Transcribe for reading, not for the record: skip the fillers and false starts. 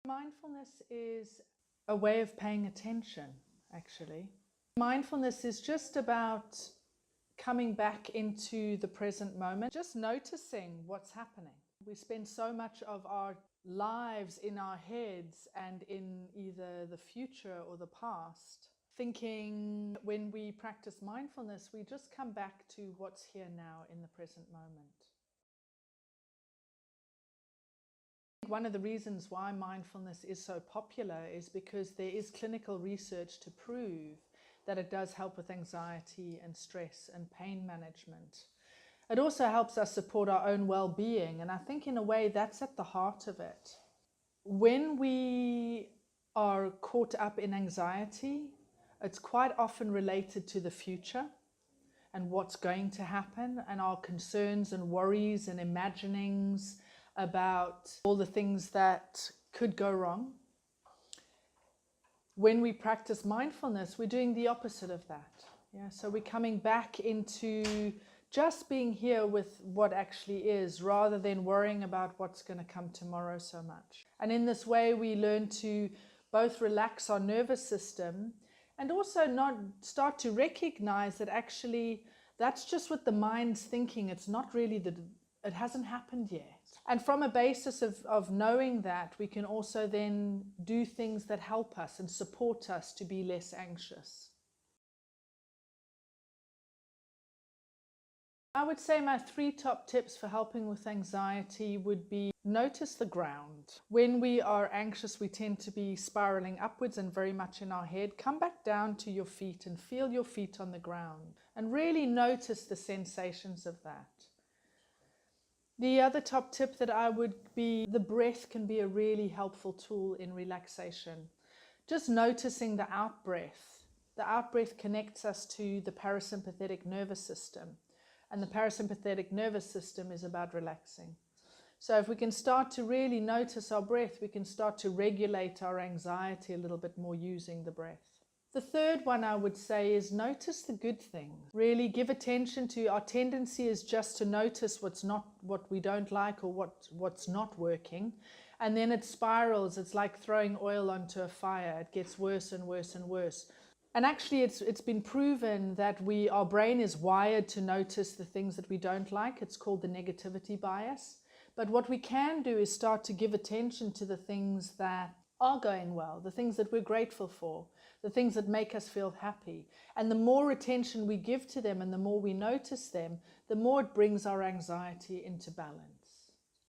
Mindfulness is a way of paying attention, actually. Mindfulness is just about coming back into the present moment, just noticing what's happening. We spend so much of our lives in our heads and in either the future or the past, thinking. When we practice mindfulness, we just come back to what's here now in the present moment. One of the reasons why mindfulness is so popular is because there is clinical research to prove that it does help with anxiety and stress and pain management. It also helps us support our own well-being, and I think in a way that's at the heart of it. When we are caught up in anxiety, it's quite often related to the future and what's going to happen, and our concerns and worries and imaginings about all the things that could go wrong. When we practice mindfulness, we're doing the opposite of that. So we're coming back into just being here with what actually is, rather than worrying about what's going to come tomorrow so much. And in this way, we learn to both relax our nervous system and also not start to recognize that actually that's just what the mind's thinking. It's not really it hasn't happened yet. And from a basis of knowing that, we can also then do things that help us and support us to be less anxious. I would say my 3 top tips for helping with anxiety would be: notice the ground. When we are anxious, we tend to be spiraling upwards and very much in our head. Come back down to your feet and feel your feet on the ground and really notice the sensations of that. The other top tip that I would be, the breath can be a really helpful tool in relaxation. Just noticing the out-breath. The out-breath connects us to the parasympathetic nervous system. And the parasympathetic nervous system is about relaxing. So if we can start to really notice our breath, we can start to regulate our anxiety a little bit more using the breath. The third one I would say is notice the good things. Really give attention to, our tendency is just to notice what we don't like or what's not working. And then it spirals. It's like throwing oil onto a fire. It gets worse and worse and worse. And actually it's been proven that our brain is wired to notice the things that we don't like. It's called the negativity bias. But what we can do is start to give attention to the things that are going well, the things that we're grateful for, the things that make us feel happy. And the more attention we give to them and the more we notice them, the more it brings our anxiety into balance.